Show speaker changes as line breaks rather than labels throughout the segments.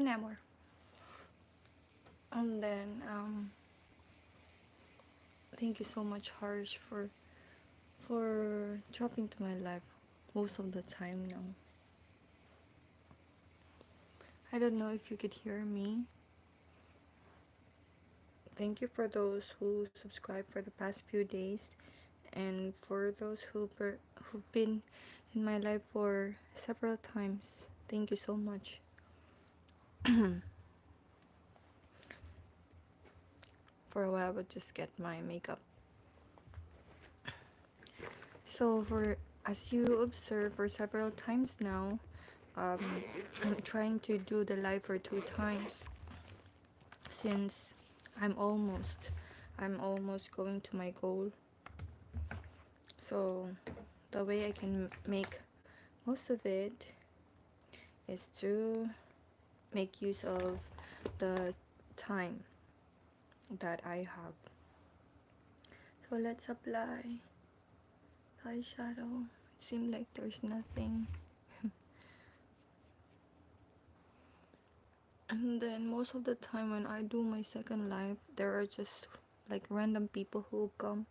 one hour. And then thank you so much, Harsh, for dropping to my life most of the time now. I don't know if you could hear me. Thank you for those who subscribed for the past few days, and for those who've been in my life for several times. Thank you so much. For a while, I would just get my makeup. So as you observe for several times now, I'm trying to do the live for 2 times, since I'm almost going to my goal. So the way I can make most of it is to make use of the time that I have. So let's apply eyeshadow. It seems like there's nothing. And then most of the time when I do my second live, there are just like random people who come,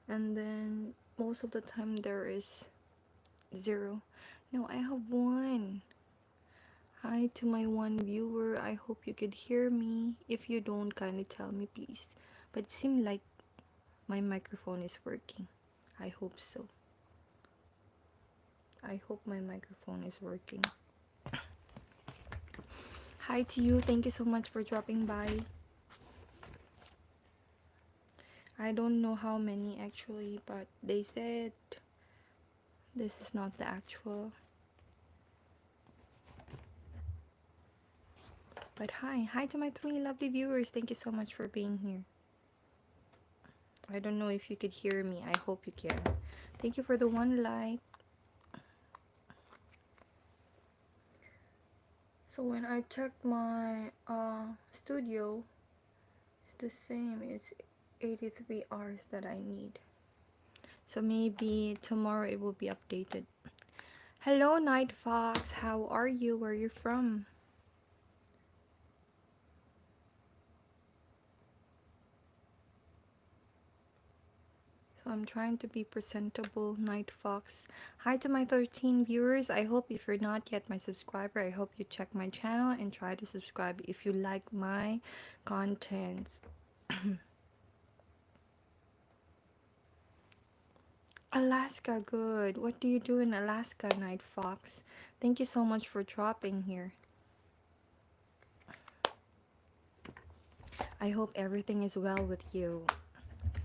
and then most of the time there is 0. No, I have 1. Hi to my 1 viewer. I hope you could hear me. If you don't, kindly tell me, please. But it seems like my microphone is working. I hope so. I hope my microphone is working. Hi to you. Thank you so much for dropping by. I don't know how many actually, but they said this is not the actual. But hi to my 3 lovely viewers. Thank you so much for being here. I don't know if you could hear me. I hope you can. Thank you for the 1 like. So when I checked my studio, it's the same. It's 83 hours that I need. So maybe tomorrow it will be updated. Hello, Night Fox. How are you? Where are you from? So I'm trying to be presentable, Night Fox. Hi to my 13 viewers. I hope if you're not yet my subscriber, I hope you check my channel and try to subscribe if you like my contents. Alaska, good. What do you do in Alaska, Night Fox? Thank you so much for dropping here. I hope everything is well with you,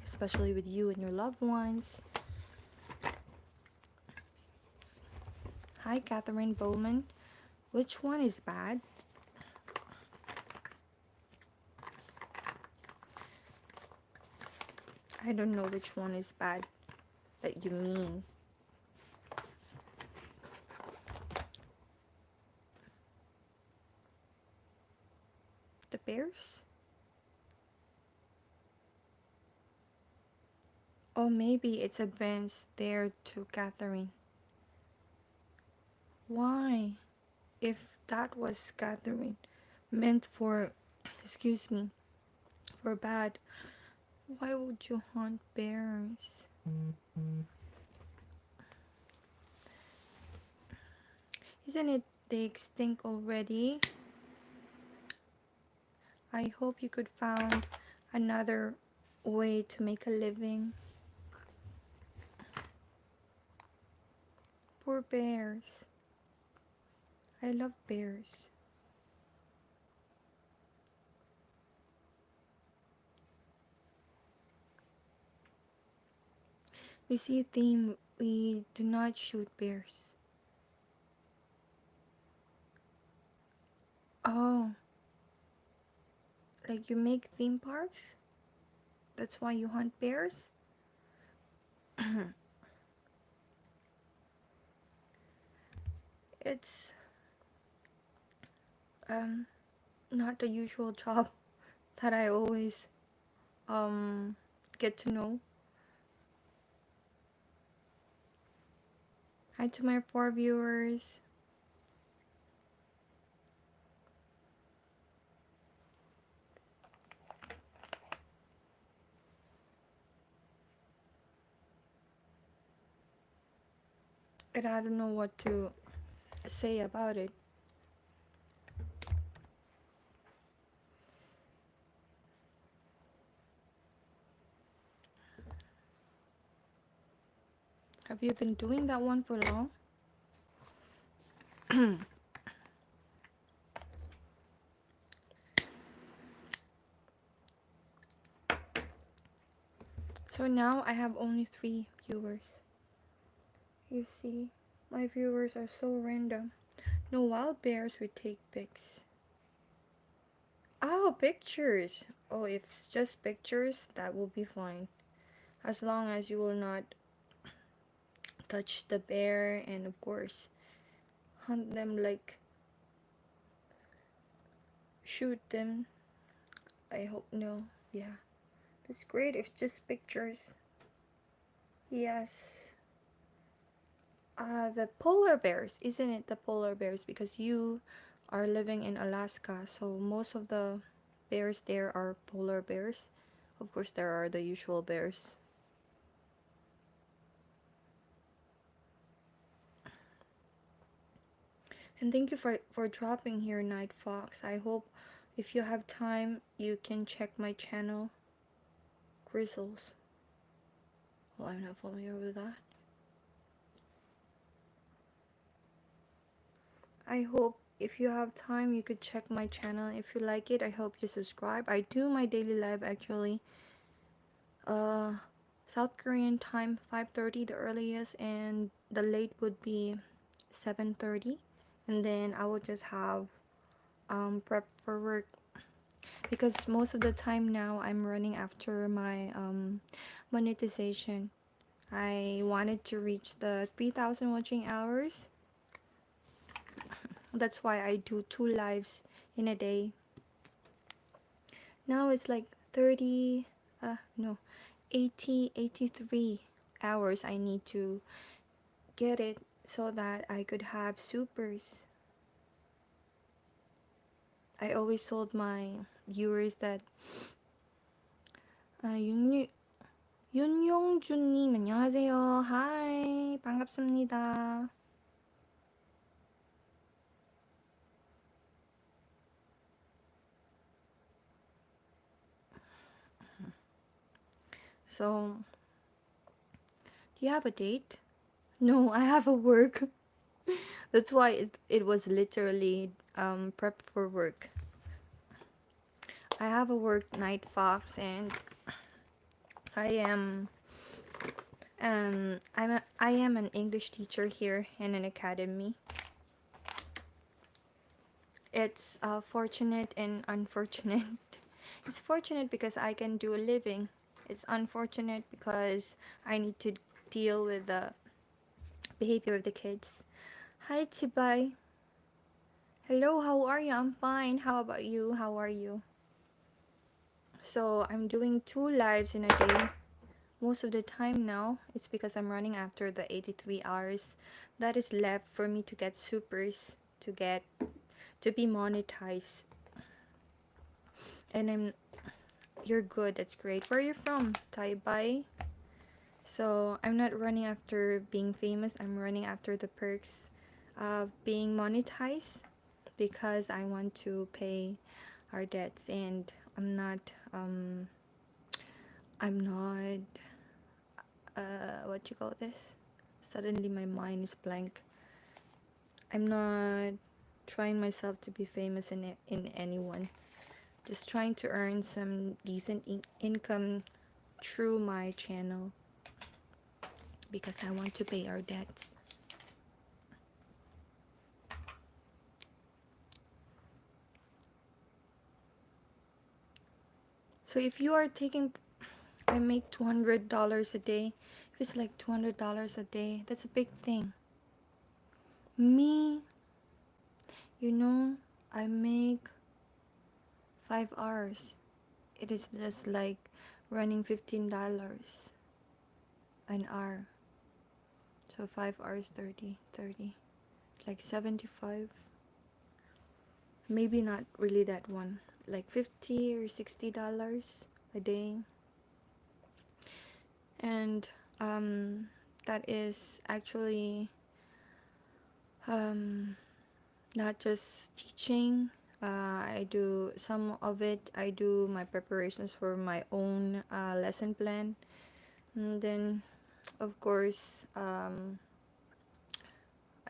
especially with you and your loved ones. Hi, Catherine Bowman. Which one is bad? I don't know which one is bad that you mean. The bears? Oh, maybe it's advanced there to Catherine. Why? If that was Catherine meant for, excuse me, for bad, why would you hunt bears? Isn't it they extinct already? I hope you could find another way to make a living. Poor bears. I love bears. We see a theme, we do not shoot bears. Oh, like you make theme parks? That's why you hunt bears? It's not the usual job that I always get to know. Hi to my 4 viewers. and I don't know what to say about it. Have you been doing that one for long? So now I have only 3 viewers. You see, my viewers are so random. No wild bears would take pics. Oh, pictures. Oh, if it's just pictures, that will be fine. As long as you will not touch the bear and, of course, hunt them, like shoot them. I hope no. Yeah, that's great if just pictures. Yes. The polar bears, isn't it? The polar bears, because you are living in Alaska, so most of the bears there are polar bears. Of course, there are the usual bears. And thank you for dropping here, Night Fox. I hope if you have time, you can check my channel, Grizzles. Well, I'm not familiar with that. I hope if you have time, you could check my channel. If you like it, I hope you subscribe. I do my daily live actually. South Korean time 5:30 the earliest, and the late would be 7:30, and then I will just have prep for work, because most of the time now I'm running after my monetization. I wanted to reach the 3,000 watching hours. That's why I do 2 lives in a day. Now it's like 30 no 83 hours I need to get it so that I could have supers. I always told my viewers that 윤용준님 안녕하세요. Hi, 반갑습니다. So, do you have a date? No, I have a work. That's why it was literally prep for work. I have a work, Night Fox, and I am I am an English teacher here in an academy. It's fortunate and unfortunate. It's fortunate because I can do a living. It's unfortunate because I need to deal with the behavior of the kids. Hi, Tibay. Hello, how are you? I'm fine. How about you? How are you? So I'm doing 2 lives in a day. Most of the time now, it's because I'm running after the 83 hours that is left for me to get supers, to be monetized. And you're good, that's great. Where are you from? Taipei? So I'm not running after being famous, I'm running after the perks of being monetized, because I want to pay our debts, and I'm not what you call this? Suddenly my mind is blank. I'm not trying myself to be famous in anyone. Just trying to earn some decent income through my channel, because I want to pay our debts. So if you are taking, I make $200 a day. If it's like $200 a day, that's a big thing. Me, I make 5 hours. It is just like running $15 an hour. So 5 hours, 30, like 75. Maybe not really that one, like $50 or $60 a day. And that is actually Um, Not just teaching. I do some of it. I do my preparations for my own lesson plan. And then, of course, I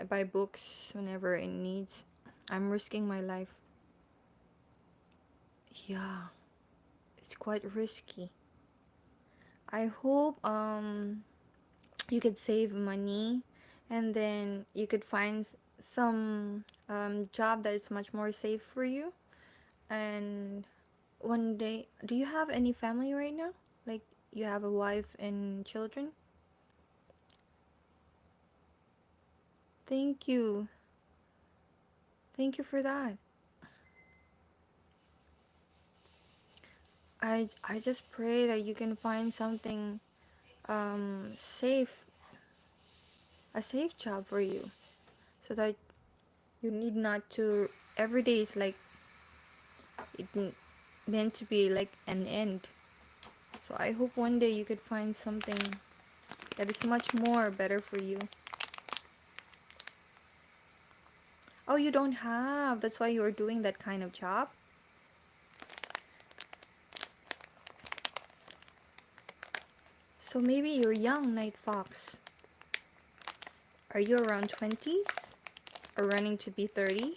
buy books whenever it needs. I'm risking my life. Yeah, it's quite risky. I hope you could save money, and then you could find some job that is much more safe for you. And one day, do you have any family right now? Like, you have a wife and children? Thank you. Thank you for that. I just pray that you can find something safe, a safe job for you, so that you need not to, every day is like meant to be like an end. So I hope one day you could find something that is much more better for you. Oh, you don't have. That's why you're doing that kind of job? So maybe you're young, Night Fox. Are you around 20s? Or running to be 30?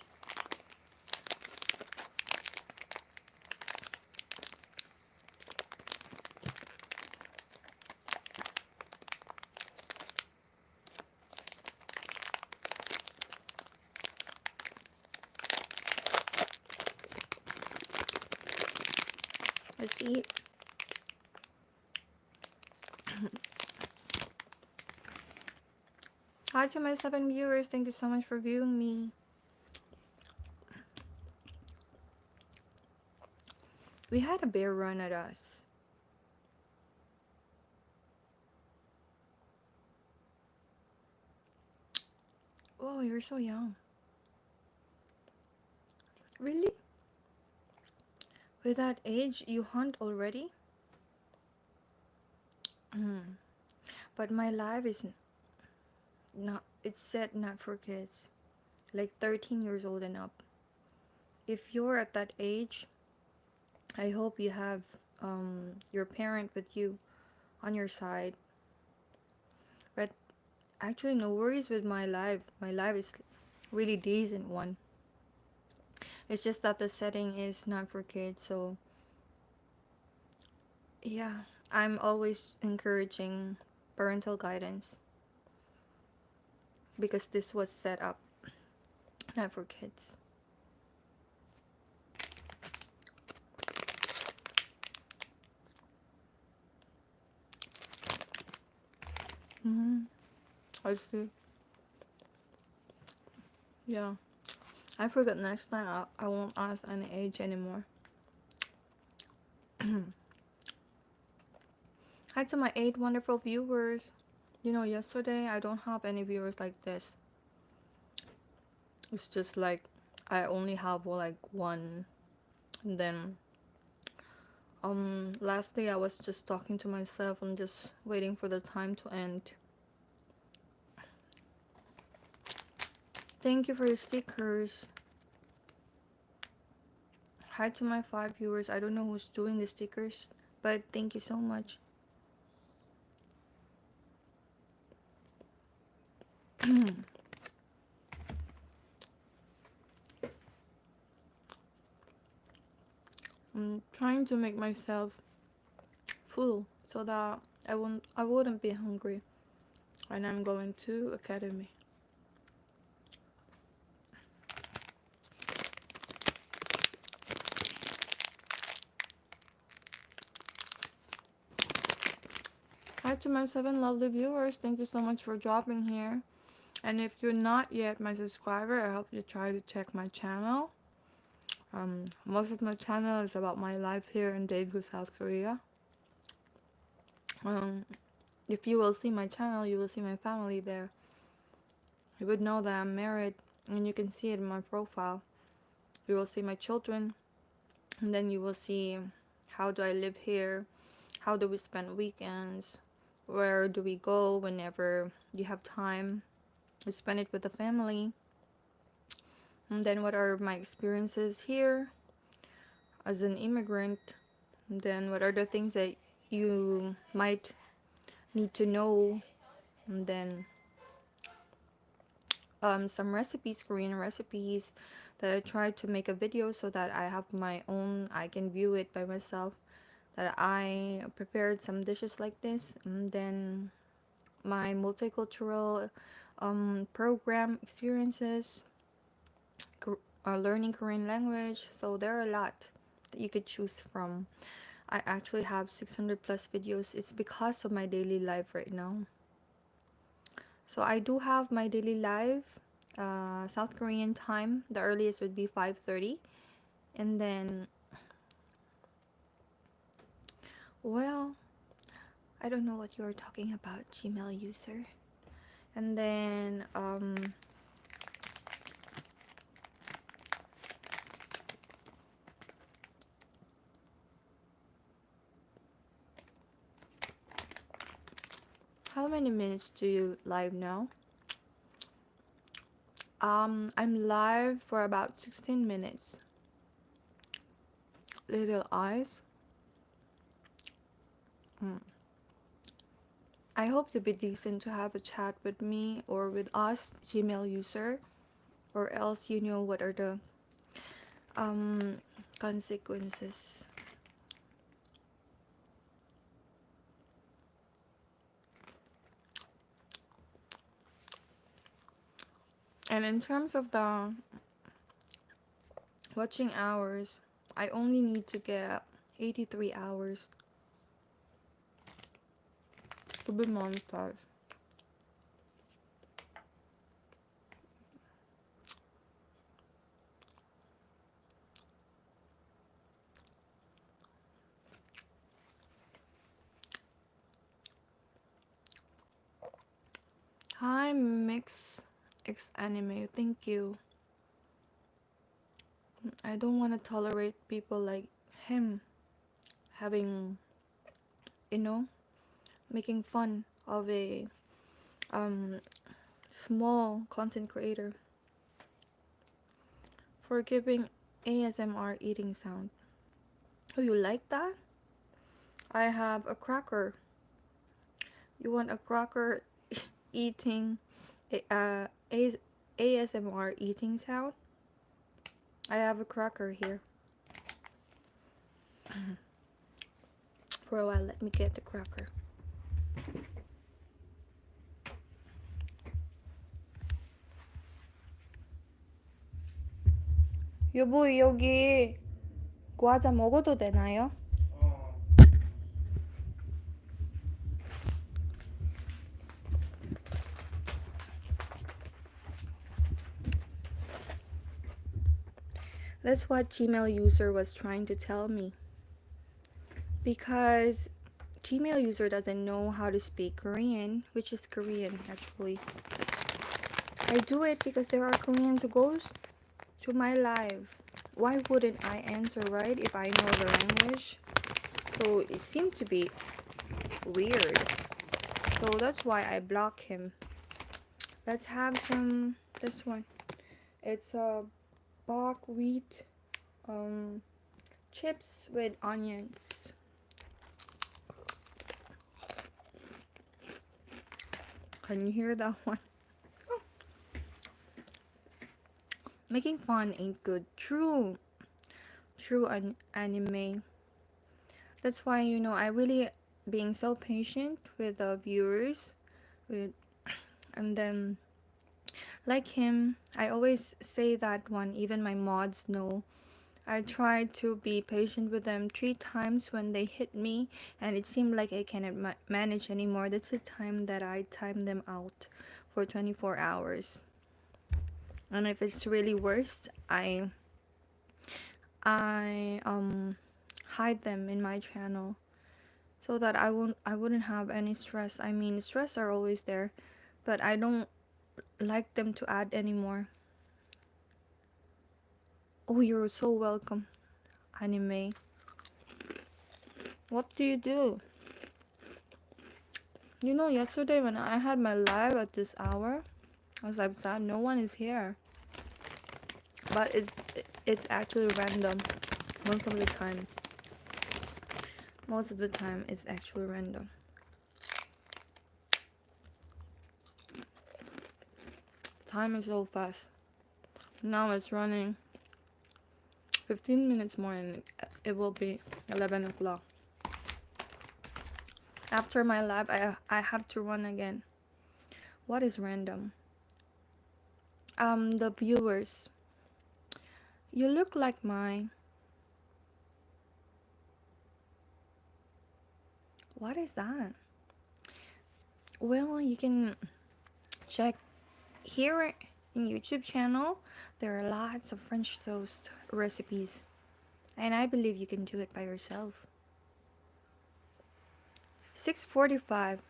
Let's eat. Hi to my 7 viewers. Thank you so much for viewing me. We had a bear run at us. Oh, you're so young. Really? With that age, you hunt already? But my life is not, it's set not for kids. Like 13 years old and up. If you're at that age, I hope you have your parent with you on your side. But actually, no worries with my life. My life is really decent one. It's just that the setting is not for kids. So yeah, I'm always encouraging parental guidance because this was set up not for kids. I see. Yeah. I forgot next time I won't ask any age anymore. Hi to my 8 wonderful viewers. You know, yesterday I don't have any viewers like this. It's just like I only have like one. And then lastly I was just talking to myself and just waiting for the time to end. Thank you for your stickers. Hi to my 5 viewers. I don't know who's doing the stickers, but thank you so much. I'm trying to make myself full so that I wouldn't be hungry when I'm going to academy. Hi to my 7 lovely viewers. Thank you so much for dropping here. And if you're not yet my subscriber, I hope you try to check my channel. Most of my channel is about my life here in Daegu, South Korea. If you will see my channel, you will see my family there. You would know that I'm married, and you can see it in my profile. You will see my children, and then you will see how do I live here, how do we spend weekends, where do we go whenever you have time. We spend it with the family. And then what are my experiences here as an immigrant? And then what are the things that you might need to know? And then some recipes, Korean recipes that I tried to make a video so that I have my own, I can view it by myself, that I prepared some dishes like this. And then my multicultural program experiences, learning Korean language. So there are a lot that you could choose from. I actually have 600 plus videos. It's because of my daily life right now. So I do have my daily life, South Korean time. The earliest would be 5:30, and then, well, I don't know what you're talking about, Gmail user. And then how many minutes do you live now? I'm live for about 16 minutes. Little eyes. I hope to be decent to have a chat with me or with us, Gmail user, or else you know what are the consequences. And in terms of the watching hours, I only need to get 83 hours to be monetized. Hi, Mix X Anime. Thank you. I don't want to tolerate people like him having, you know, making fun of a small content creator for giving ASMR eating sound. Oh, you like that? I have a cracker. You want a cracker eating ASMR eating sound? I have a cracker here. For a while, let me get the cracker. 여보, 여기 과자 먹어도 되나요? That's what Gmail user was trying to tell me. Because Gmail user doesn't know how to speak Korean, which is Korean actually. I do it because there are Koreans who goes to my live. Why wouldn't I answer, right, if I know the language? So it seemed to be weird. So that's why I block him. Let's have some, this one. It's a buckwheat chips with onions. Can you hear that one? Making fun ain't good. True anime. That's why, you know, I really being so patient with the viewers, and then like him, I always say that one. Even my mods know. I tried to be patient with them 3 times when they hit me, and it seemed like I cannot manage anymore. That's the time that I time them out for 24 hours. And if it's really worse, I hide them in my channel so that I wouldn't have any stress. I mean, stress are always there, but I don't like them to add anymore. Oh, you're so welcome, anime. What do you do? You know, yesterday when I had my live at this hour, I was like sad, no one is here. but it's actually random most of the time. Most of the time, it's actually random. Time is so fast. Now it's running 15 minutes more and it will be 11 o'clock. After my lab, I have to run again. What is random? The viewers. You look like mine. What is that? Well, you can check here in YouTube channel. There are lots of French toast recipes. And I believe you can do it by yourself. 6:45.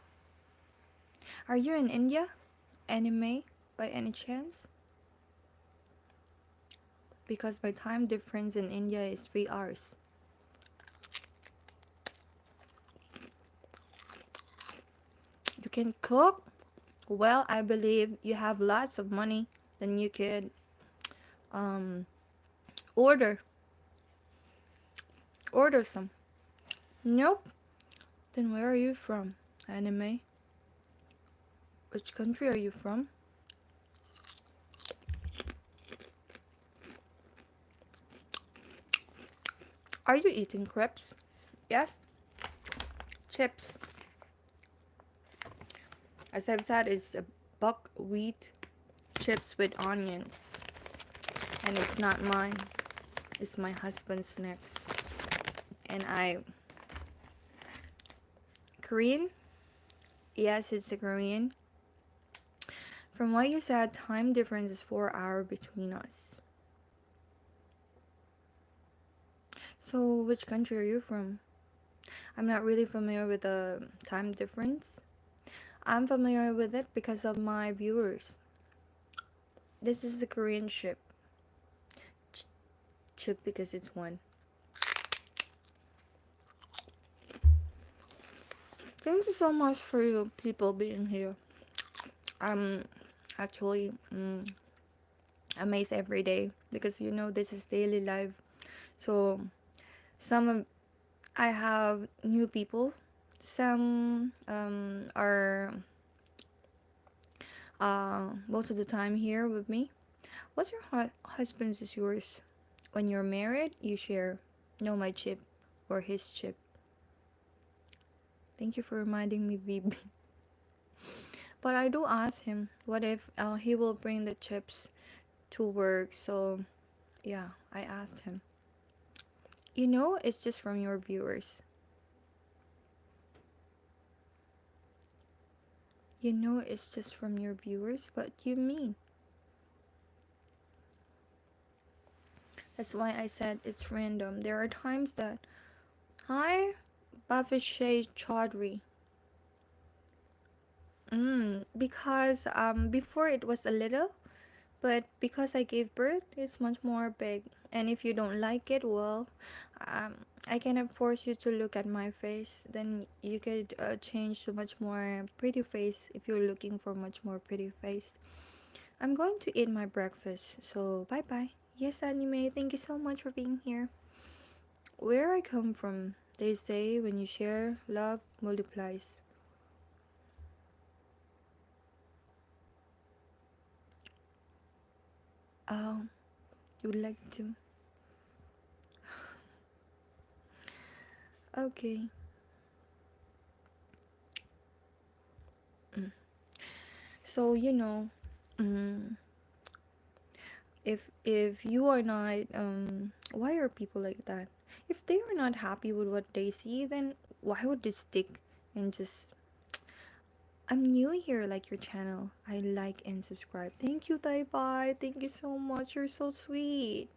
Are you in India? Anime by any chance? Because my time difference in India is 3 hours. You can cook? Well, I believe you have lots of money. Then you could order some. Nope. Then where are you from? Anime? Which country are you from? Are you eating crepes? Yes. Chips. As I've said, it's a buckwheat chips with onions. And it's not mine. It's my husband's next. And Korean? Yes, it's a Korean. From what you said, time difference is 4 hours between us. So, which country are you from? I'm not really familiar with the time difference. I'm familiar with it because of my viewers. This is the Korean chip. Chip because it's one. Thank you so much for you people being here. I'm actually amazed every day because this is daily life. So I have new people. Some are most of the time here with me. What's your husband's is yours? When you're married, you share. No, my chip or his chip. Thank you for reminding me, BB. But I do ask him, what if he will bring the chips to work? So, yeah, I asked him. It's just from your viewers. It's just from your viewers. What do you mean? That's why I said it's random. There are times that, hi, Bhavishay Chaudhry. Because before it was a little, but because I gave birth, it's much more big. And if you don't like it, well, I cannot force you to look at my face. Then you could change to much more pretty face if you're looking for much more pretty face. I'm going to eat my breakfast, so bye bye. Yes, Anime, thank you so much for being here. Where I come from, they say when you share, love multiplies. Oh, you would like to? Okay. So if you are not why are people like that? If they are not happy with what they see, then why would they stick and just I'm new here, like your channel. I like and subscribe. Thank you, Bye. Thank you so much. You're so sweet.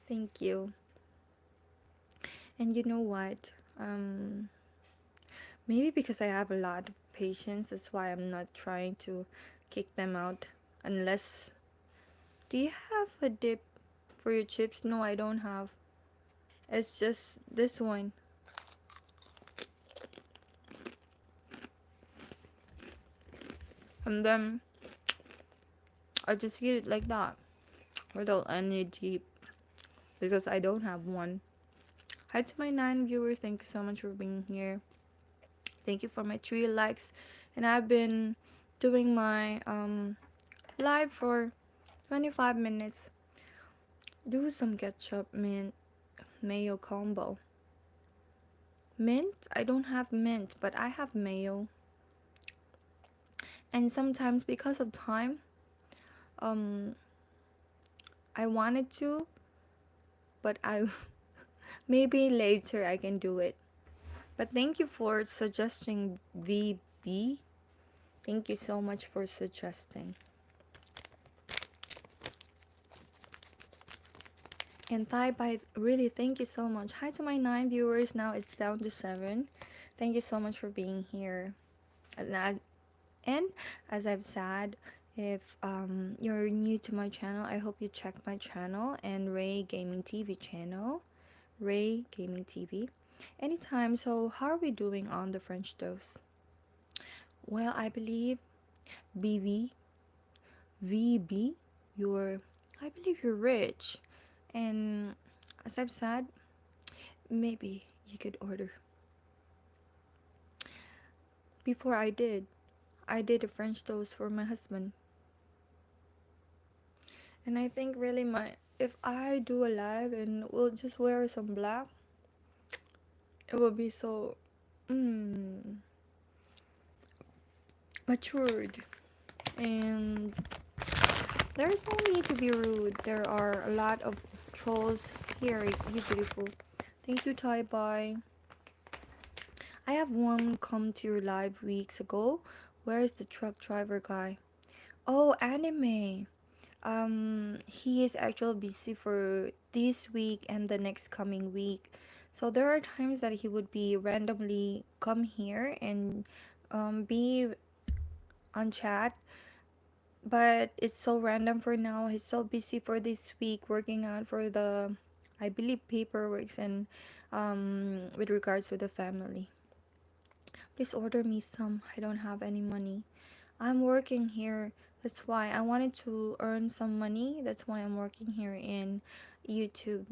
Thank you. And you know what? Maybe because I have a lot of patience, that's why I'm not trying to kick them out. Unless, do you have a dip for your chips? No, I don't have. It's just this one. And then I just eat it like that. without any deep, because I don't have one. Hi to my 9 viewers. Thank you so much for being here. Thank you for my 3 likes. And I've been doing my live for 25 minutes. Do some ketchup mint mayo combo. Mint? I don't have mint, but I have mayo. And sometimes because of time, um I wanted to, but I maybe later I can do it. But thank you for suggesting VB. Thank you so much for suggesting. And Thai Bite, really, thank you so much. Hi to my 9 viewers. Now it's down to 7. Thank you so much for being here. And as I've said, if you're new to my channel, I hope you check my channel and Ray Gaming TV channel. Ray Gaming TV. Anytime. So how are we doing on the French toast? Well, I believe BB, VB, I believe you're rich. And as I've said, maybe you could order. Before I did a French toast for my husband. And I think really if I do a live and we'll just wear some black, it will be so matured. And there's no need to be rude. There are a lot of trolls here. You beautiful. Thank you, Thai Bye. I have one come to your live weeks ago. Where is the truck driver guy? Oh, anime. He is actually busy for this week and the next coming week. So there are times that he would be randomly come here and be on chat, but it's so random for now. He's so busy for this week working out for the, I believe, paperwork and with regards to the family. Please order me some. I don't have any money. I'm working here. That's why I wanted to earn some money. That's why I'm working here in YouTube.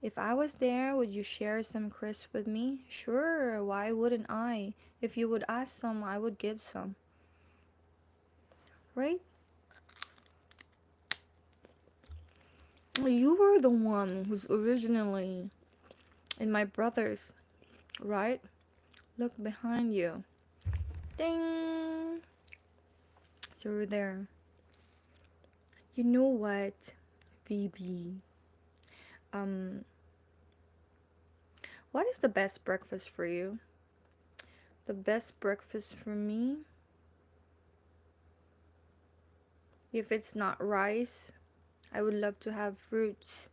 If I was there, would you share some crisps with me? Sure, why wouldn't I? If you would ask some, I would give some. Right? You were the one who's originally in my brother's, right? Look behind you. Ding! So you're there. You know what, BB? What is the best breakfast for you? The best breakfast for me? If it's not rice, I would love to have fruits.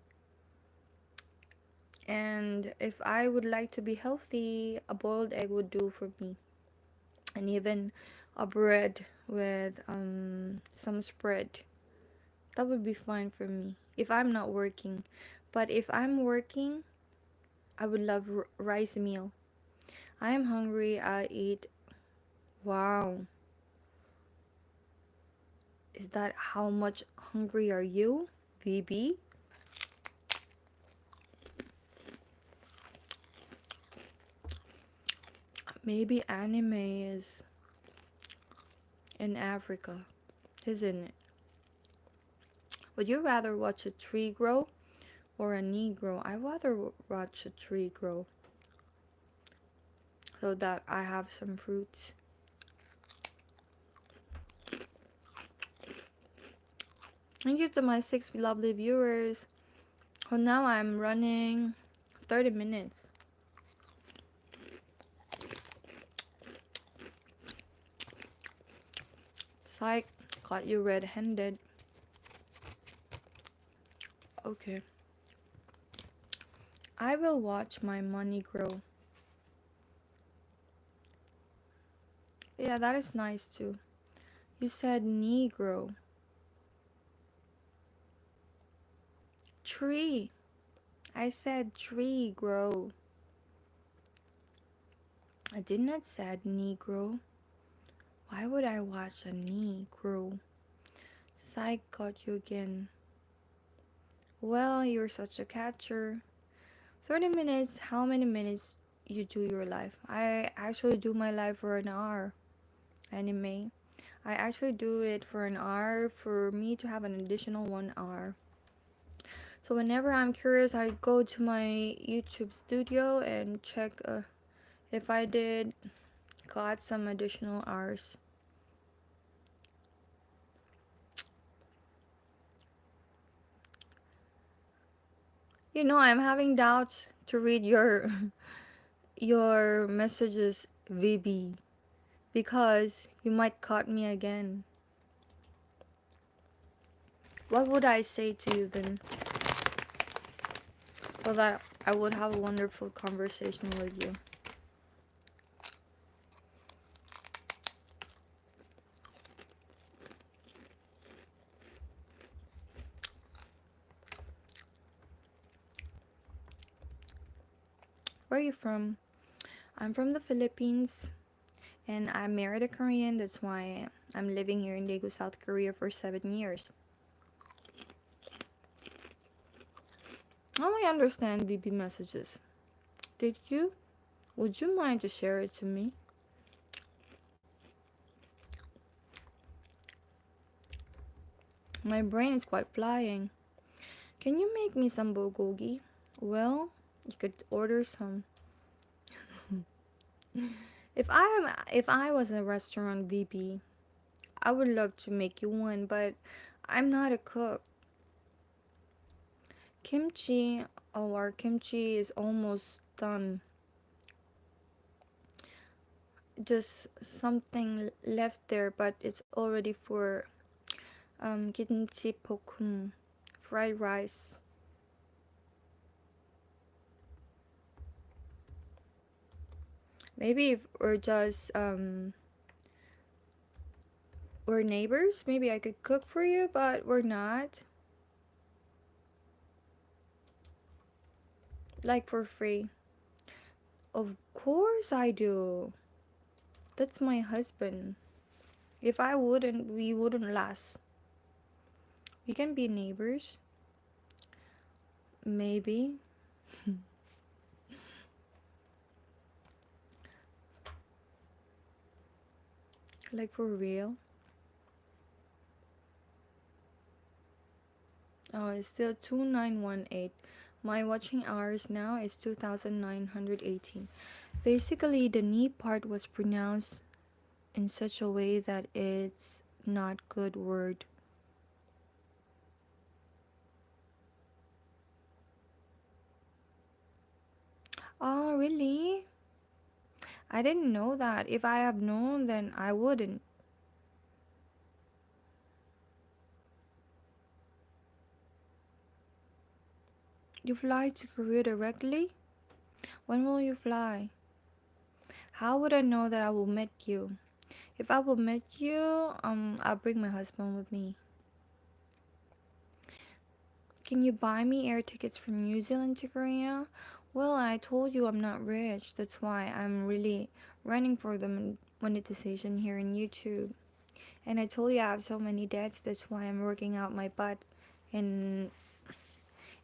And if I would like to be healthy, a boiled egg would do for me. And even a bread with some spread. That would be fine for me if I'm not working. But if I'm working, I would love rice meal. I am hungry. I eat. Wow. Is that how much hungry are you, VB? Maybe anime is in Africa, isn't it? Would you rather watch a tree grow or a knee grow? I'd rather watch a tree grow so that I have some fruits. Thank you to my 6 lovely viewers. Oh, now I'm running 30 minutes. Psych, caught you red-handed. Okay. I will watch my money grow. Yeah, that is nice too. You said Negro. Tree. I said tree grow. I did not said Negro. Why would I watch a knee grow? Psych, got you again. Well, you're such a catcher. 30 minutes, how many minutes you do your life? I actually do my life for an hour. Anime. I actually do it for an hour for me to have an additional 1 hour. So whenever I'm curious, I go to my YouTube studio and check if I did got some additional hours. I'm having doubts to read your your messages, VB, because you might caught me again. What would I say to you then? So that I would have a wonderful conversation with you. Where are you from? I'm from the Philippines and I married a Korean. That's why I'm living here in Daegu, South Korea for 7 years. Now I understand VB messages. Did you? Would you mind to share it to me? My brain is quite flying. Can you make me some bulgogi? Well, you could order some. If I was a restaurant VP, I would love to make you one, but I'm not a cook. Kimchi, oh, our kimchi is almost done. Just something left there, but it's already for kimchi pokum, fried rice. Maybe if we're just we're neighbors, maybe I could cook for you, but we're not. Like for free. Of course I do. That's my husband. If I wouldn't, we wouldn't last. We can be neighbors. Maybe. Like for real. Oh, it's still 2918. My watching hours now is 2918. Basically, the knee part was pronounced in such a way that it's not good word. Oh, really? I didn't know that. If I have known, then I wouldn't. You fly to Korea directly? When will you fly? How would I know that I will meet you? If I will meet you, I'll bring my husband with me. Can you buy me air tickets from New Zealand to Korea? Well, I told you I'm not rich. That's why I'm really running for the monetization here in YouTube. And I told you I have so many debts. That's why I'm working out my butt in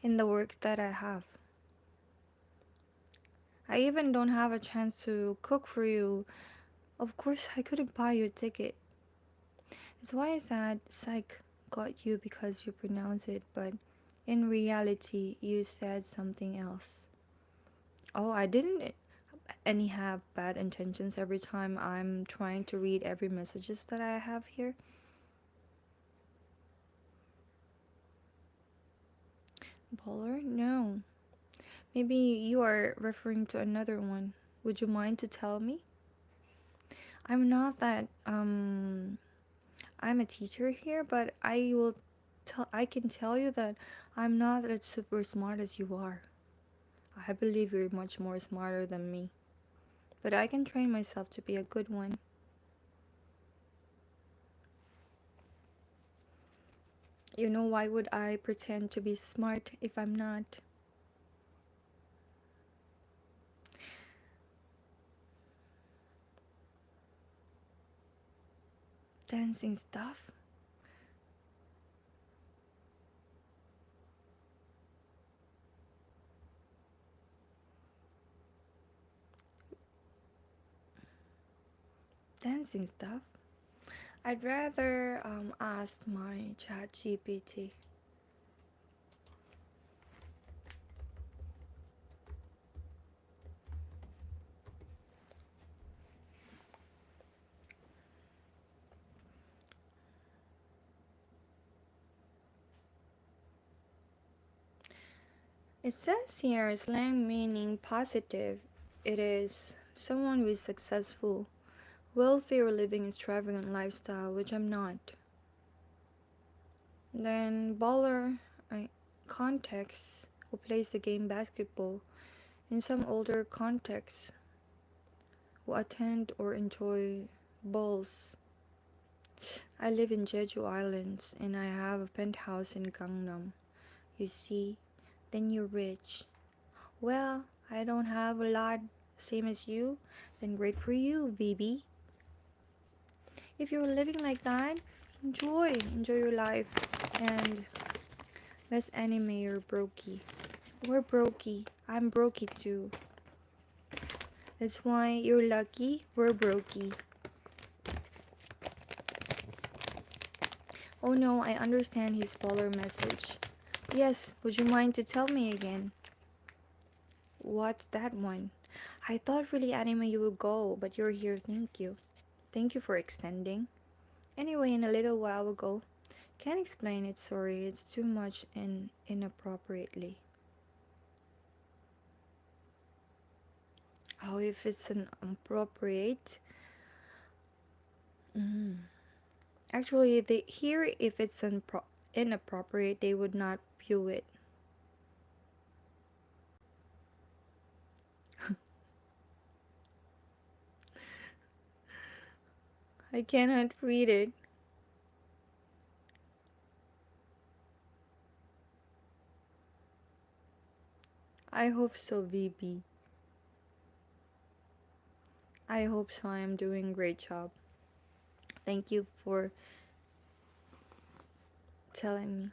in the work that I have. I even don't have a chance to cook for you. Of course, I couldn't buy you a ticket. That's why I said psych got you because you pronounce it, but in reality, you said something else. Oh, I didn't any have bad intentions every time I'm trying to read every messages that I have here. Polar? No. Maybe you are referring to another one. Would you mind to tell me? I'm not that I'm a teacher here, but I can tell you that I'm not as super smart as you are. I believe you're much more smarter than me. But I can train myself to be a good one. Why would I pretend to be smart if I'm not? Dancing stuff? dancing stuff. I'd rather ask my chat GPT. It says here slang meaning positive. It is someone who is successful, wealthy, or living a extravagant lifestyle, which I'm not. Then baller context who plays the game basketball. In some older contexts, who attend or enjoy balls. I live in Jeju Islands and I have a penthouse in Gangnam. You see, then you're rich. Well, I don't have a lot, same as you. Then great for you, VB. If you're living like that, enjoy your life. And best anime or brokey. We're brokey. I'm brokey too. That's why you're lucky. We're brokey. Oh no, I understand his follower message. Yes, would you mind to tell me again? What's that one? I thought really anime you would go, but you're here, thank you. Thank you for extending. Anyway, in a little while ago. Can't explain it, sorry, it's too much and inappropriately. Oh, if it's an appropriate. Actually, here if it's inappropriate, they would not view it. I cannot read it. I hope so, VB. I hope so. I am doing a great job. Thank you for telling me.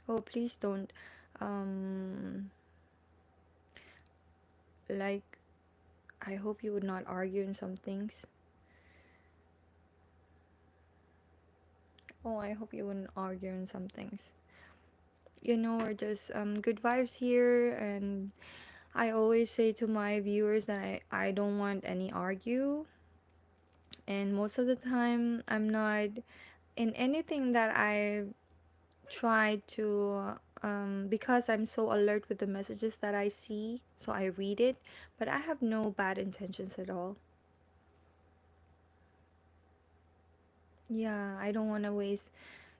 Oh, please don't. Like, I hope you would not argue in some things. Oh, I hope you wouldn't argue in some things. You know, we're just good vibes here, and I always say to my viewers that I don't want any argue, and most of the time I'm not in anything that I try to because I'm so alert with the messages that I see, so I read it, but I have no bad intentions at all. Yeah, I don't want to waste,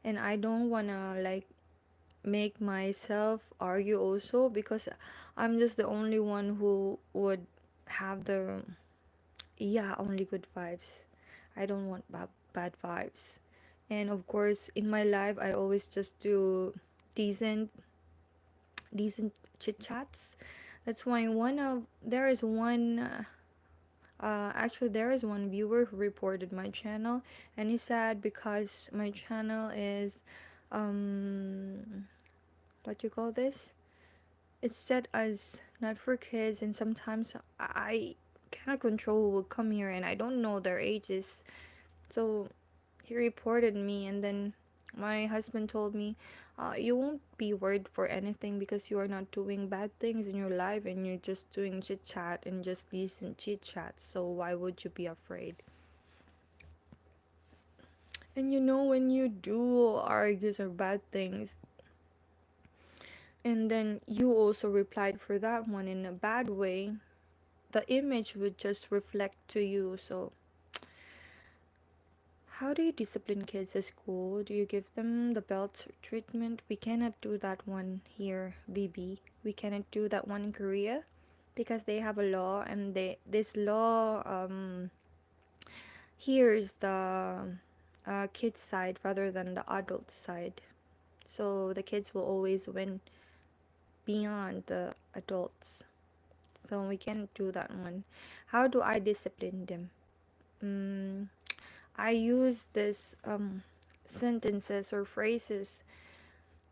and I don't want to like make myself argue also, because I'm just the only one who would have the yeah, only good vibes. I don't want bad vibes. And of course, in my life, I always just do decent decent chit chats. That's why there is one actually there is one viewer who reported my channel, and he said because my channel is what you call this? It's set as not for kids, and sometimes I cannot control who will come here, and I don't know their ages. So he reported me, and then my husband told me, you won't be worried for anything because you are not doing bad things in your life, and you're just doing chit chat and just decent chit chats. So why would you be afraid? And you know, when you do argues or bad things, and then you also replied for that one in a bad way, the image would just reflect to you. So how do you discipline kids at school? Do you give them the belt treatment? We cannot do that one here, BB. We cannot do that one in Korea because they have a law, and this law here is the kids side rather than the adult side. So the kids will always win beyond the adults. So we can't do that one. How do I discipline them? I use this sentences or phrases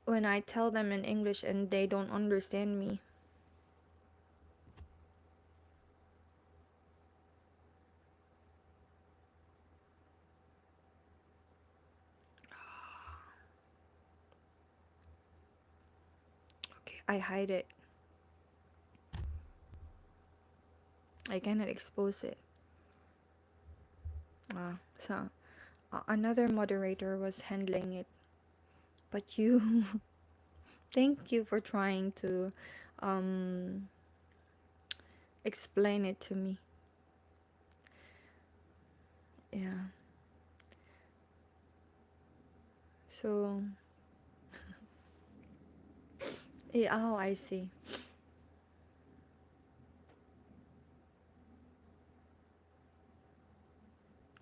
when I tell them in English and they don't understand me. I hide it. I cannot expose it. So another moderator was handling it, but you thank you for trying to um explain it to me. Yeah. So yeah, oh, I see.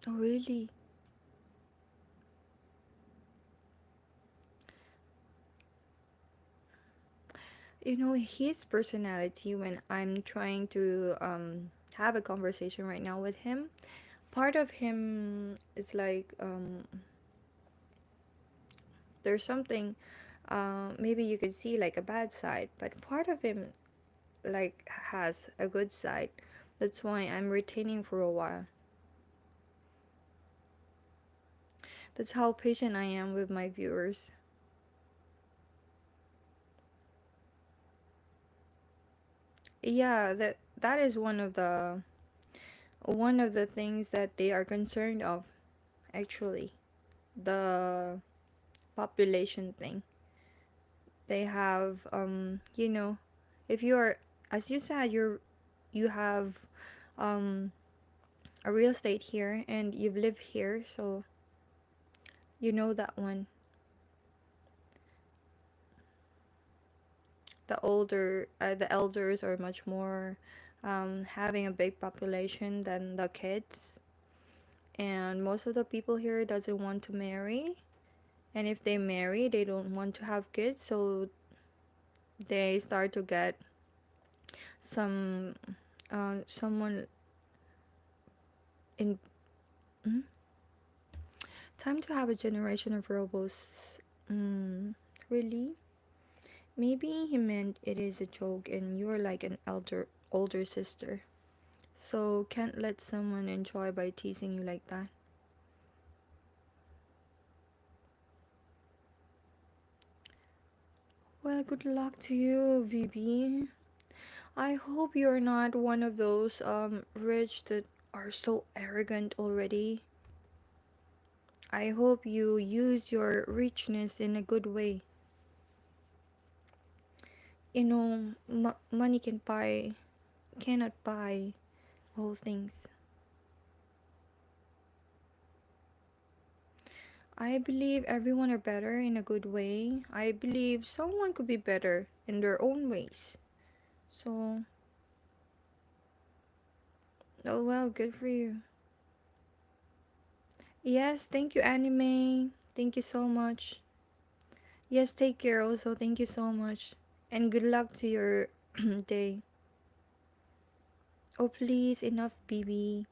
Oh, really? You know, his personality when I'm trying to have a conversation right now with him, part of him is like there's something maybe you could see like a bad side, but part of him like has a good side. That's why I'm retaining for a while. That's how patient I am with my viewers. Yeah, that is one of the things that they are concerned of, actually, the population thing. They have if you're, as you said, you have um a real estate here and you've lived here, so you know that one. The elders are much more having a big population than the kids, and most of the people here doesn't want to marry, and if they marry they don't want to have kids, so they start to get some someone in. Hmm? Time to have a generation of robots. Really? Maybe he meant it is a joke and you're like an older sister. So can't let someone enjoy by teasing you like that. Well, good luck to you, VB. I hope you're not one of those rich that are so arrogant already. I hope you use your richness in a good way. You know, money cannot buy all things. I believe everyone are better in a good way. I believe someone could be better in their own ways. So, oh well, good for you. Yes, thank you, anime. Thank you so much. Yes, take care also. Thank you so much. And good luck to your day. Oh, please, enough, BB.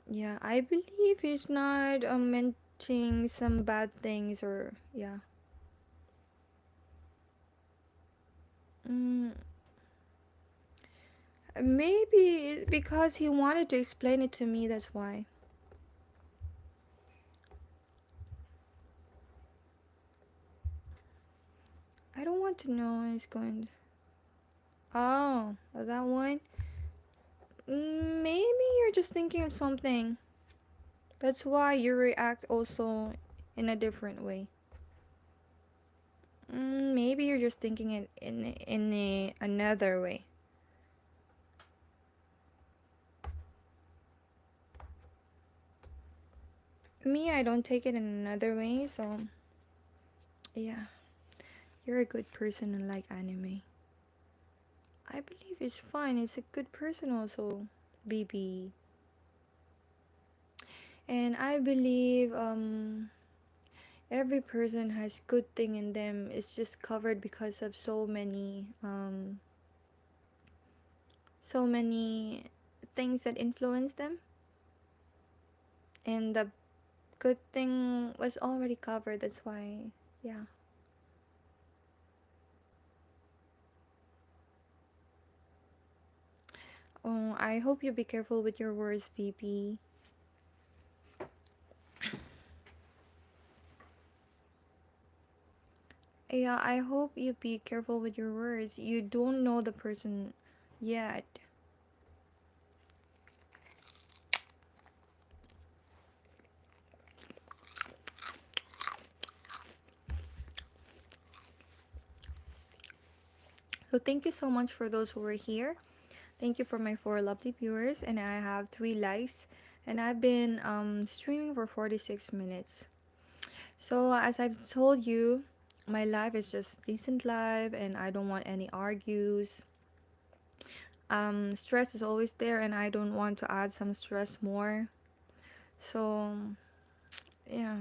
Yeah, I believe he's not mentioning some bad things or, yeah. Mm, maybe because he wanted to explain it to me, that's why. I don't want to know when it's going. Oh, that one? Maybe you're just thinking of something. That's why you react also in a different way. Maybe you're just thinking it another way. Me, I don't take it in another way, so yeah. You're a good person and like anime. I believe it's fine. It's a good person also, BB. And I believe every person has good thing in them. It's just covered because of so many things that influence them, and the good thing was already covered. That's why, yeah. Oh, I hope you be careful with your words, VP. Yeah, I hope you be careful with your words. You don't know the person yet. So thank you so much for those who were here. Thank you for my four lovely viewers, and I have 3 likes, and I've been streaming for 46 minutes. So as I've told you, my life is just decent life, and I don't want any argues. Stress is always there, and I don't want to add some stress more. So yeah.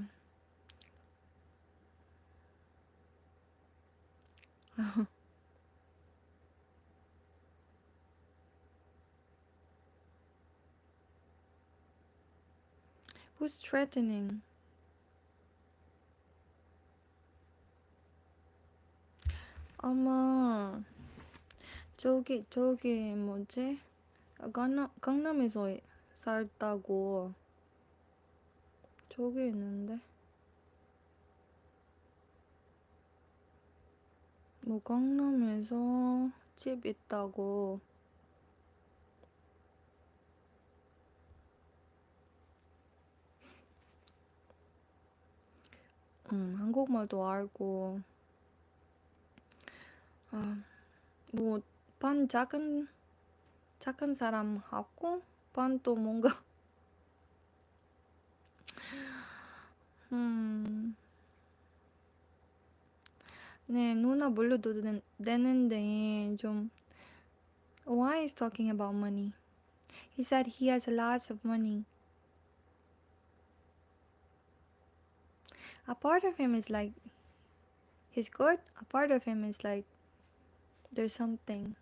Who's threatening? 아마 저기 뭐지? 강남에서 살다고 저기 있는데 뭐 강남에서 집 있다고. 한국말도 알고. 뭐 반 착한 사람하고 반 또 뭔가 네, 누나 물려도 되는데 좀 why is talking about money? He said he has lots of money. A part of him is like he's good. A part of him is like there's something.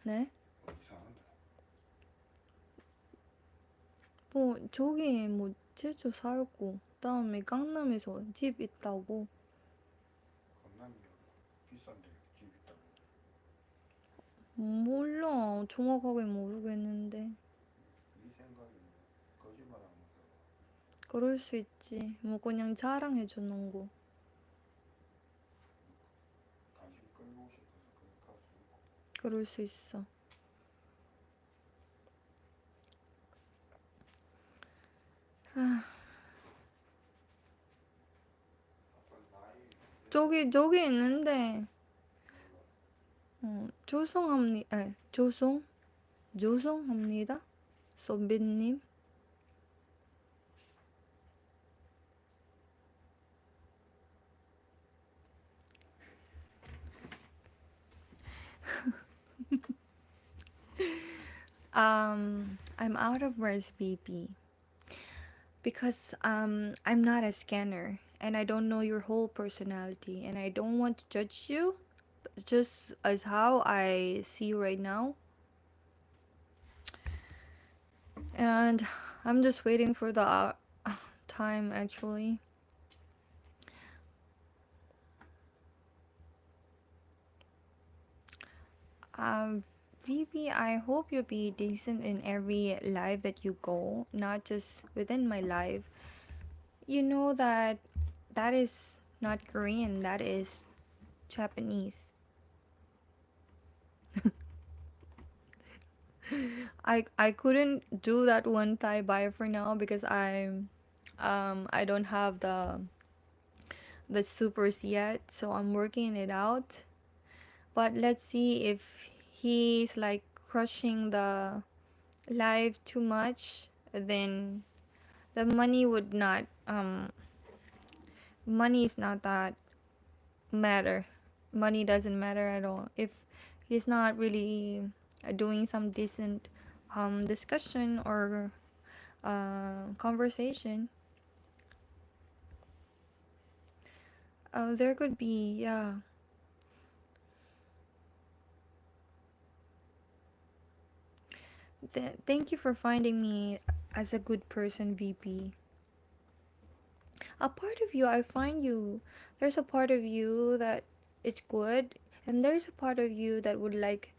네? 뭐 저기 뭐 제주 살고 그다음에 강남에서 집 있다고.
강남이 비싼데 집 있다고.
몰라. 정확하게 모르겠는데.
네 생각이 거짓말하는 거.
그럴 수 있지. 뭐 그냥 자랑해 주는 거.
관심 끌고 싶어서 그렇게 할 수 있고.
그럴 수 있어. 저기 있는데 조성합니다. 선배님. I'm out of words, BP. Because I'm not a scanner and I don't know your whole personality and I don't want to judge you just as how I see you right now. And I'm just waiting for the time actually. VP, I hope you'll be decent in every live that you go, not just within my live. You know that is not Korean, that is Japanese. I couldn't do that one Thai buy for now because I don't have the supers yet, so I'm working it out. But let's see if he's like crushing the live too much, then the money would not money is not that matter. Money doesn't matter at all if he's not really doing some decent discussion or conversation. There could be, yeah. Thank you for finding me as a good person, VP. A part of you, I find you. There's a part of you that is good, and there's a part of you that would like,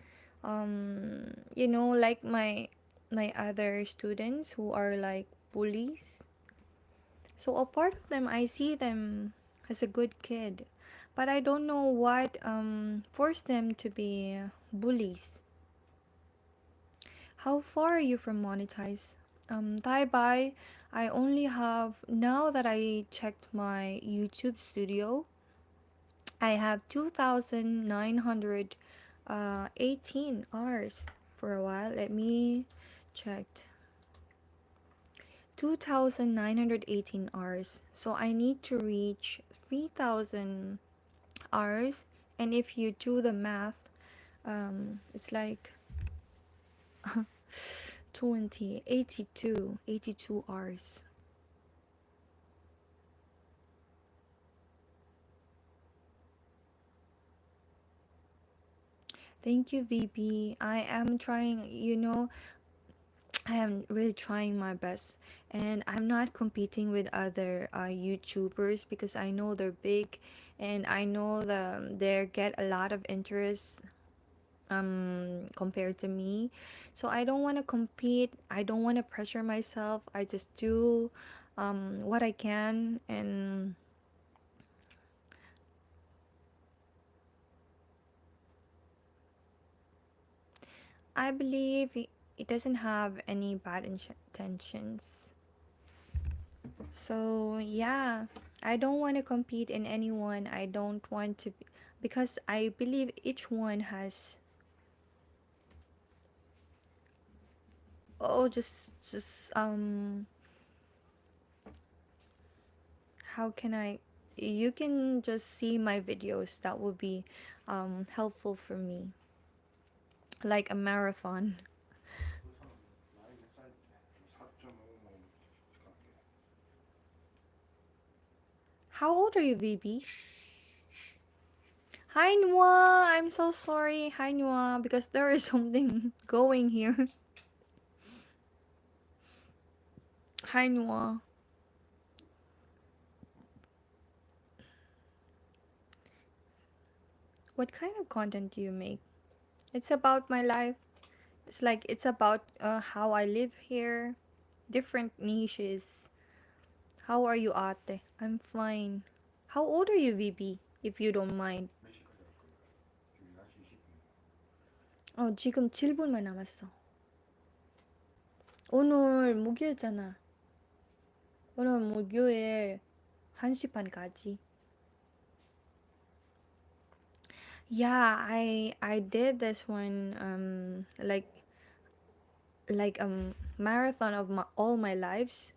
like my my other students who are like bullies. So a part of them, I see them as a good kid, but I don't know what forced them to be bullies. How far are you from monetize? Bye. I only have, now that I checked my YouTube studio, I have 2,918 hours for a while. Let me check. 2,918 hours. So I need to reach 3,000 hours. And if you do the math, it's like 20, 82 hours. Thank you, VB. I am trying, I am really trying my best. And I'm not competing with other YouTubers because I know they're big and I know they get a lot of interest compared to me. So I don't want to compete. I don't want to pressure myself. I just do what I can, and I believe it doesn't have any bad intentions. So yeah, I don't want to compete in anyone. I don't want to because I believe each one has, oh, just how can I, you can just see my videos. That would be helpful for me, like a marathon.
그 사람 나이 몇 살인데? 4.5뭐 이렇게 가는 게.
How old are you, VB? Hi Noah, I'm so sorry. Hi Noah, because there is something going here. Hi Noah. What kind of content do you make? It's about my life. It's about how I live here, different niches. How are you, ate? I'm fine. How old are you, VB? If you don't mind.
몇 시까지 할 거야? 지금 11시 20분이야.
지금 7분만 남았어. 오늘 목요일잖아. 오늘 목요일 1시 반까지. Yeah, I did this one like marathon of all my lives.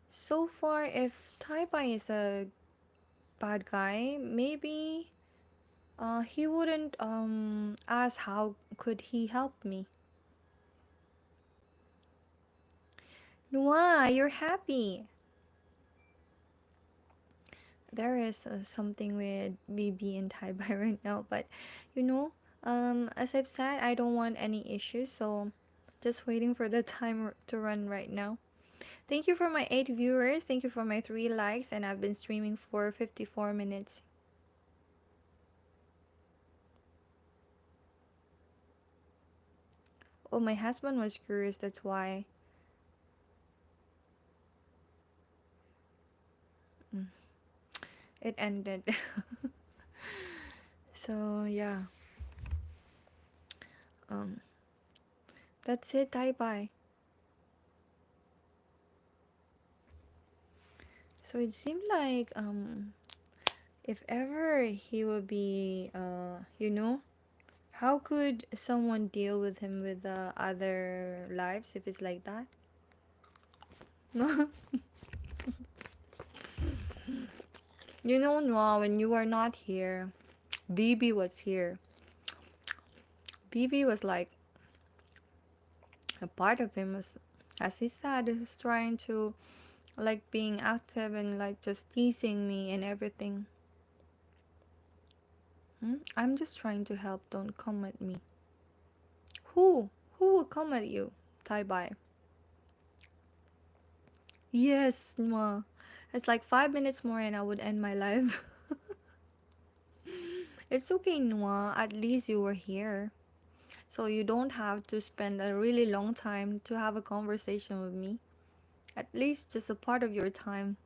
So far, if Taibai is a bad guy, maybe he wouldn't ask how could he help me. Noah, you're happy. There is something with BB and Taibai right now, but you know, as I've said, I don't want any issues, so just waiting for the time to run right now. Thank you for my 8 viewers. Thank you for my 3 likes, and I've been streaming for 54 minutes. Oh, my husband was curious, that's why. It ended. So, yeah. That's it. Bye bye. So it seemed like if ever he would be how could someone deal with him with other lives if it's like that? You know, Noah, when you were not here, BB was here. BB was like, a part of him was, as he said, he was trying to, like, being active and, like, just teasing me and everything. I'm just trying to help, don't come at me. Who will come at you? Bye. Yes, Noah. It's like 5 minutes more and I would end my live. It's okay, Noah. At least you were here. So you don't have to spend a really long time to have a conversation with me. At least just a part of your time.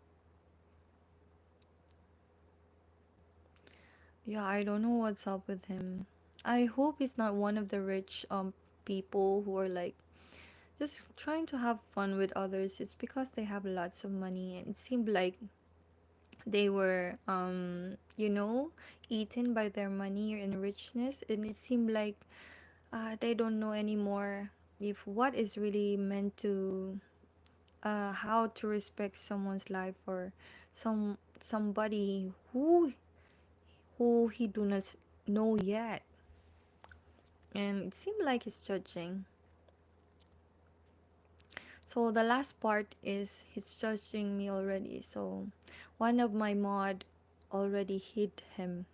Yeah, I don't know what's up with him. I hope he's not one of the rich people who are like just trying to have fun with others. It's because they have lots of money, and it seemed like they were eaten by their money and richness, and it seemed like they don't know anymore if what is really meant to how to respect someone's life, or somebody who he do not know yet. And it seemed like he's judging. So the last part is he's judging me already. So one of my mod already hid him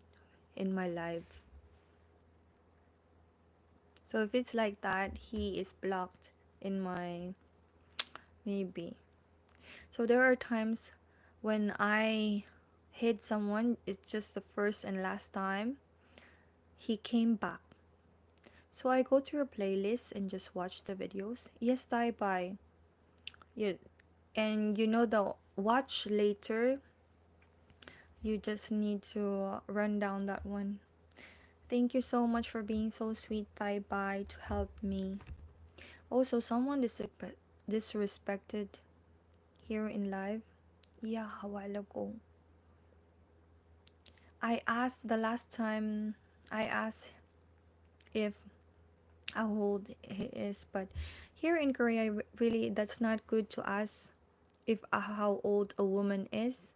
in my life. So if it's like that, he is blocked in my maybe. So there are times when I hit someone, it's just the first and last time he came back. So I go to your playlist and just watch the videos. Yes, bye. Yeah, and you know the watch later, you just need to run down that one. Thank you so much for being so sweet, bye, to help me. Also, someone disrespected here in live. Yeah, a while ago. I asked the last time I asked if how old he is, but here in Korea, really, that's not good to ask if how old a woman is.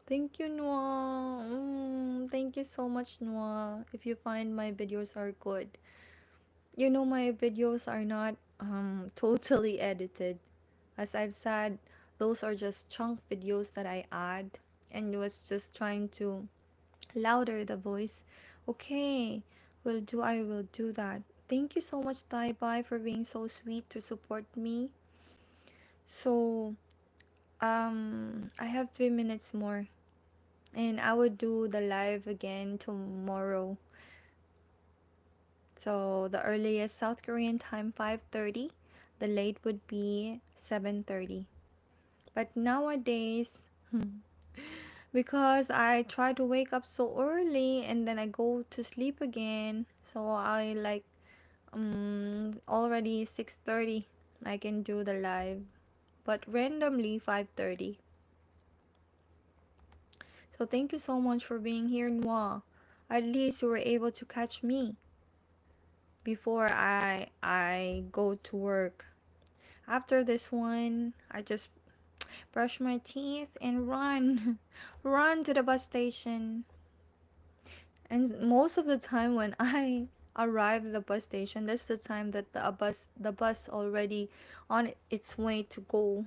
Thank you, Noah. Thank you so much, Noah. If you find my videos are good, you know my videos are not totally edited. As I've said, those are just chunk videos that I add, and was just trying to louder the voice. Okay, I will do that. Thank you so much, Tai Bai, for being so sweet to support me. So I have 3 minutes more, and I will do the live again tomorrow. So the earliest South Korean time 5:30, the late would be 7:30. But nowadays, because I try to wake up so early and then I go to sleep again, so I like already 6:30 I can do the live, but randomly 5:30. So thank you so much for being here, Noah. At least you were able to catch me before I go to work. After this one, I just brush my teeth and run run to the bus station. And most of the time when I arrive at the bus station, that's the time that the bus already on its way to go.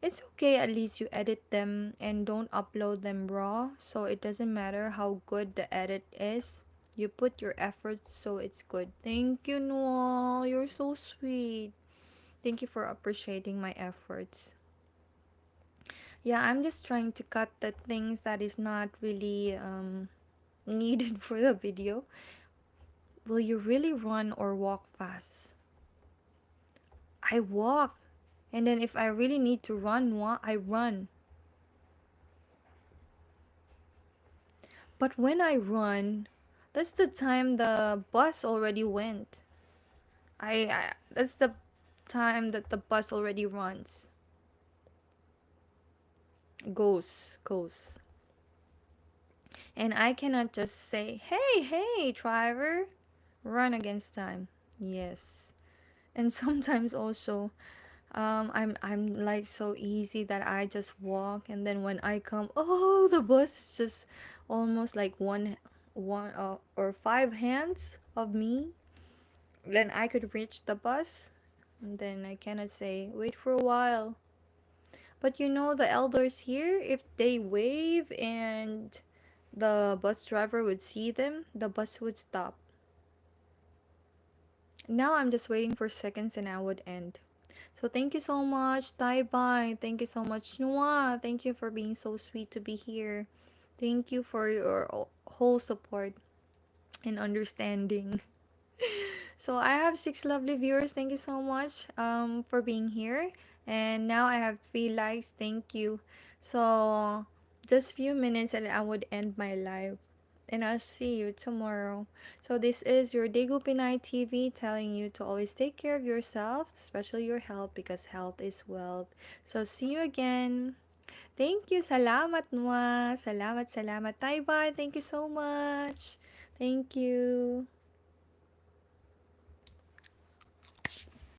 It's okay, at least you edit them and don't upload them raw, so it doesn't matter how good the edit is. You put your efforts so it's good. Thank you, Noah. You're so sweet. Thank you for appreciating my efforts. Yeah, I'm just trying to cut the things that is not really needed for the video. Will you really run or walk fast? I walk. And then if I really need to run, I run. But when I run, that's the time the bus already went. I that's the time that the bus already runs. Goes. And I cannot just say, hey, driver, run against time. Yes. And sometimes also, I'm like so easy that I just walk, and then when I come, oh, the bus is just almost like one or five hands of me. Then I could reach the bus, and then I cannot say wait for a while. But you know the elders here, if they wave and the bus driver would see them, the bus would stop. Now I'm just waiting for seconds and I would end. So thank you so much, Tai Bai. Thank you so much, Noah. Thank you for being so sweet to be here. Thank you for your whole support and understanding. So I have 6 lovely viewers. Thank you so much for being here. And now I have 3 likes. Thank you. So just few minutes and I would end my live. And I'll see you tomorrow. So this is your Daegu Pinay TV telling you to always take care of yourself, especially your health, because health is wealth. So see you again. Thank you. Salamat, Noah. Salamat, salamat. Bye-bye. Thank you so much. Thank you.